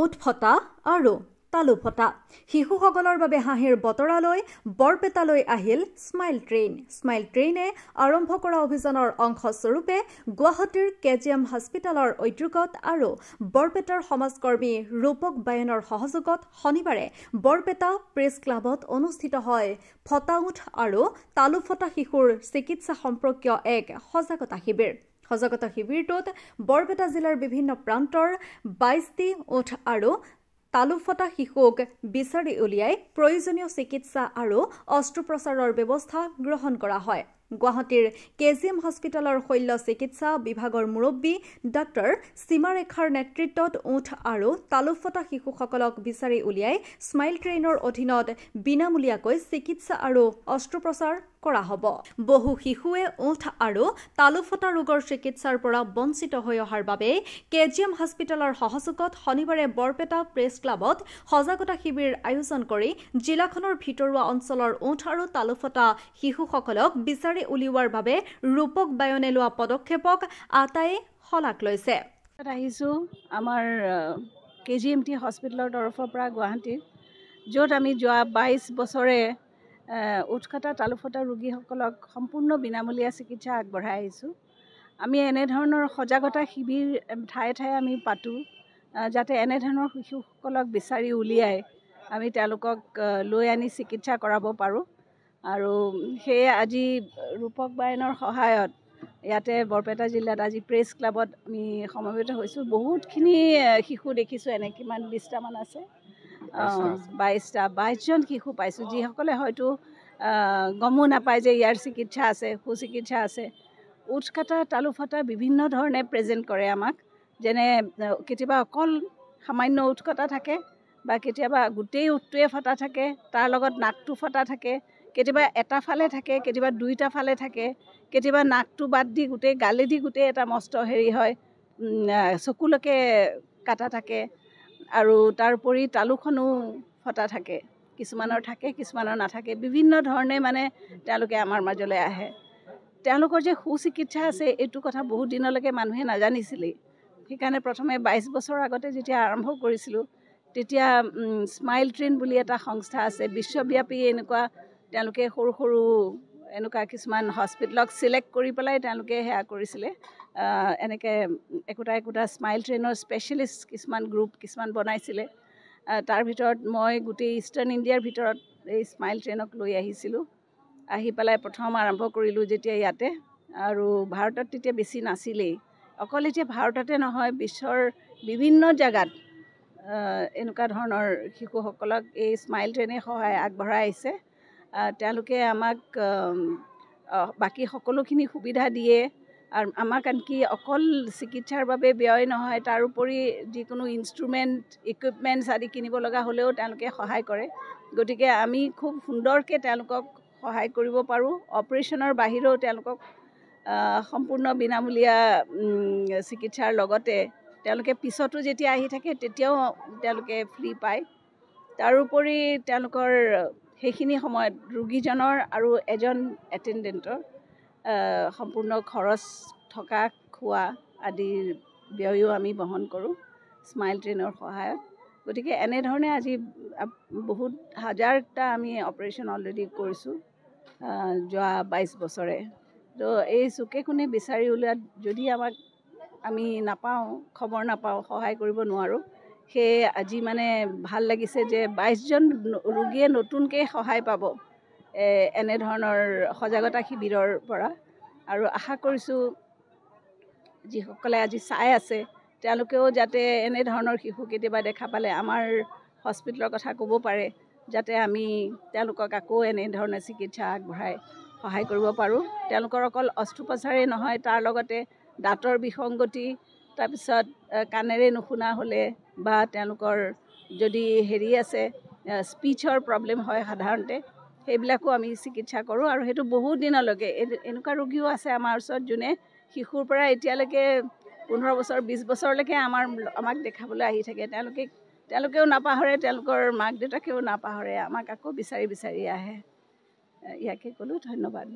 ওঠ ফটা আৰু তালু ফটা শিশুসকলৰ বাবে হাঁহিৰ বতৰালৈ বৰপেটালৈ আহিল স্মাইল ট্ৰেইন। স্মাইল ট্ৰেইনে আৰম্ভ কৰা অভিযানৰ অংশস্বৰূপে গুৱাহাটীৰ কেজিএম হস্পিটেলৰ উদ্যোগত আৰু বৰপেটাৰ সমাজকৰ্মী ৰূপক বায়নৰ সহযোগত শনিবাৰে বৰপেটা প্ৰেছ ক্লাবত অনুষ্ঠিত হয় ফটা ওঠ আৰু তালু ফটা শিশুৰ চিকিৎসা সম্পৰ্কীয় এক সজাগতা শিবিৰ। সজাগতা শিবিৰটোত বৰপেটা জিলাৰ বিভিন্ন প্ৰান্তৰ 22টি ওঠ আৰু তালু ফটা শিশুক বিচাৰি উলিয়াই প্ৰয়োজনীয় চিকিৎসা আৰু অস্ত্ৰোপচাৰৰ ব্যৱস্থা গ্ৰহণ কৰা হয়। গুৱাহাটীৰ কেজিএম হস্পিটেলৰ শল্য চিকিৎসা বিভাগৰ মুৰব্বী ডাক্তৰ সীমাৰেখাৰ নেতৃত্বত ওঠ আৰু তালু ফটা শিশুসকলক বিচাৰি উলিয়াই স্মাইল ট্ৰেইনৰ অধীনত বিনামূলীয়াকৈ চিকিৎসা আৰু অস্ত্ৰোপচাৰ কৰা হ'ব। বহু শিশুৱে ওঠ আৰু তালু ফটা ৰোগৰ চিকিৎসাৰ পৰা বঞ্চিত হৈ অহাৰ বাবে কেজিএম হস্পিটেলৰ সহযোগত শনিবাৰে বৰপেটা প্ৰেছ ক্লাবত সজাগতা শিবিৰ আয়োজন কৰি জিলাখনৰ ভিতৰুৱা অঞ্চলৰ ওঠ আৰু তালু ফটা শিশুসকলক বিচাৰি উলিওৱাৰ বাবে ৰূপক বায়নে লোৱা পদক্ষেপক আটাইয়ে শলাগ লৈছে। আহিছোঁ আমাৰ কেজিএমটি হস্পিটেলৰ তৰফৰ পৰা গুৱাহাটীত, য'ত আমি যোৱা 22 বছৰে ওঠ কটা তালু ফটা ৰোগীসকলক সম্পূৰ্ণ বিনামূলীয়া চিকিৎসা আগবঢ়াই আহিছোঁ। আমি এনেধৰণৰ সজাগতা শিবিৰ ঠায়ে ঠায়ে আমি পাতোঁ, যাতে এনেধৰণৰ শিশুসকলক বিচাৰি উলিয়াই আমি তেওঁলোকক লৈ আনি চিকিৎসা কৰাব পাৰোঁ। আৰু সেয়ে আজি ৰূপক বায়নৰ সহায়ত ইয়াতে বৰপেটা জিলাত আজি প্ৰেছ ক্লাবত আমি সমবেত হৈছোঁ। বহুতখিনি শিশু দেখিছোঁ, এনে কিমান 20টামান আছে, 22জন শিশু পাইছোঁ, যিসকলে হয়তো গমো নাপায় যে ইয়াৰ চিকিৎসা আছে, সুচিকিৎসা আছে। ওঠ কটা তালু ফটা বিভিন্ন ধৰণে প্ৰেজেণ্ট কৰে আমাক, যেনে কেতিয়াবা অকল সামান্য ওঠ কটা থাকে, বা কেতিয়াবা গোটেই ওঠটোৱে ফটা থাকে, তাৰ লগত নাকটো ফটা থাকে, কেতিয়াবা এটা ফালে থাকে, কেতিয়াবা দুইটা ফালে থাকে, কেতিয়াবা নাকটো বাদ দি গোটেই গালেদি গোটেই এটা মস্ত হেৰি হয়, চকুলৈকে কাটা থাকে। আৰু তাৰোপৰি তালুখনো ফটা থাকে, কিছুমানৰ থাকে কিছুমানৰ নাথাকে। বিভিন্ন ধৰণে মানে তেওঁলোকে আমাৰ মাজলৈ আহে। তেওঁলোকৰ যে সুচিকিৎসা আছে এইটো কথা বহুত দিনলৈকে মানুহে নাজানিছিলেই। সেইকাৰণে প্ৰথমে 22 বছৰ আগতে যেতিয়া আৰম্ভ কৰিছিলোঁ, তেতিয়া স্মাইল ট্ৰেইন বুলি এটা সংস্থা আছে, বিশ্বব্যাপী এনেকুৱা তেওঁলোকে সৰু সৰু এনেকুৱা কিছুমান হস্পিটেলক চিলেক্ট কৰি পেলাই তেওঁলোকে সেয়া কৰিছিলে। এনেকৈ একোটা স্মাইল ট্ৰেইনৰ স্পেচিয়েলিষ্ট কিছুমান গ্ৰুপ কিছুমান বনাইছিলে। তাৰ ভিতৰত মই গোটেই ইষ্টাৰ্ণ ইণ্ডিয়াৰ ভিতৰত এই স্মাইল ট্ৰেইনক লৈ আহিছিলোঁ। আহি পেলাই প্ৰথম আৰম্ভ কৰিলোঁ যেতিয়া ইয়াতে, আৰু ভাৰতত তেতিয়া বেছি নাছিলেই। অকল এতিয়া ভাৰততে নহয়, বিশ্বৰ বিভিন্ন জেগাত এনেকুৱা ধৰণৰ শিশুসকলক এই স্মাইল ট্ৰেইনে সহায় আগবঢ়াই আহিছে। তেওঁলোকে আমাক বাকী সকলোখিনি সুবিধা দিয়ে, আৰু আমাক আনকি অকল চিকিৎসাৰ বাবে ব্যয় নহয়, তাৰোপৰি যিকোনো ইনষ্ট্ৰুমেণ্ট ইকুইপমেণ্টছ আদি কিনিব লগা হ'লেও তেওঁলোকে সহায় কৰে। গতিকে আমি খুব সুন্দৰকৈ তেওঁলোকক সহায় কৰিব পাৰোঁ। অপাৰেশ্যনৰ বাহিৰেও তেওঁলোকক সম্পূৰ্ণ বিনামূলীয়া চিকিৎসাৰ লগতে তেওঁলোকে পিছতো যেতিয়া আহি থাকে তেতিয়াও তেওঁলোকে ফ্ৰী পায়। তাৰোপৰি তেওঁলোকৰ সেইখিনি সময়ত ৰোগীজনৰ আৰু এজন এটেণ্ডেণ্টৰ সম্পূৰ্ণ খৰচ, থকা খোৱা আদিৰ ব্যয়ো আমি বহন কৰোঁ স্মাইল ট্ৰেইনৰ সহায়ত। গতিকে এনেধৰণে আজি বহুত হাজাৰটা আমি অপাৰেশ্যন অলৰেডি কৰিছোঁ যোৱা 22 বছৰে। তো এই চুকে কোণে বিচাৰি উলিওৱাত যদি আমি নাপাওঁ, খবৰ নাপাওঁ, সহায় কৰিব নোৱাৰোঁ, সেয়ে আজি মানে ভাল লাগিছে যে 22জন ৰোগীয়ে নতুনকৈ সহায় পাব এনেধৰণৰ সজাগতা শিবিৰৰ পৰা। আৰু আশা কৰিছোঁ যিসকলে আজি চাই আছে তেওঁলোকেও যাতে এনেধৰণৰ শিশু কেতিয়াবা দেখা পালে আমাৰ হস্পিটেলৰ কথা ক'ব পাৰে, যাতে আমি তেওঁলোকক আকৌ এনেধৰণে চিকিৎসা আগবঢ়াই সহায় কৰিব পাৰোঁ। তেওঁলোকৰ অকল অস্ত্ৰোপচাৰেই নহয়, তাৰ লগতে দাঁতৰ বিসংগতি, তাৰপিছত কাণেৰে নুশুনা হ'লে, বা তেওঁলোকৰ যদি হেৰি আছে স্পীচৰ প্ৰব্লেম হয় সাধাৰণতে, সেইবিলাকো আমি চিকিৎসা কৰোঁ। আৰু সেইটো বহুত দিনলৈকে এনেকুৱা ৰোগীও আছে আমাৰ ওচৰত যোনে শিশুৰ পৰা এতিয়ালৈকে 15 বছৰ 20 বছৰলৈকে আমাক দেখাবলৈ আহি থাকে। তেওঁলোকেও নাপাহৰে, তেওঁলোকৰ মাক দেউতাকেও নাপাহৰে, আমাক আকৌ বিচাৰি আহে। ইয়াকে ক'লোঁ, ধন্যবাদ।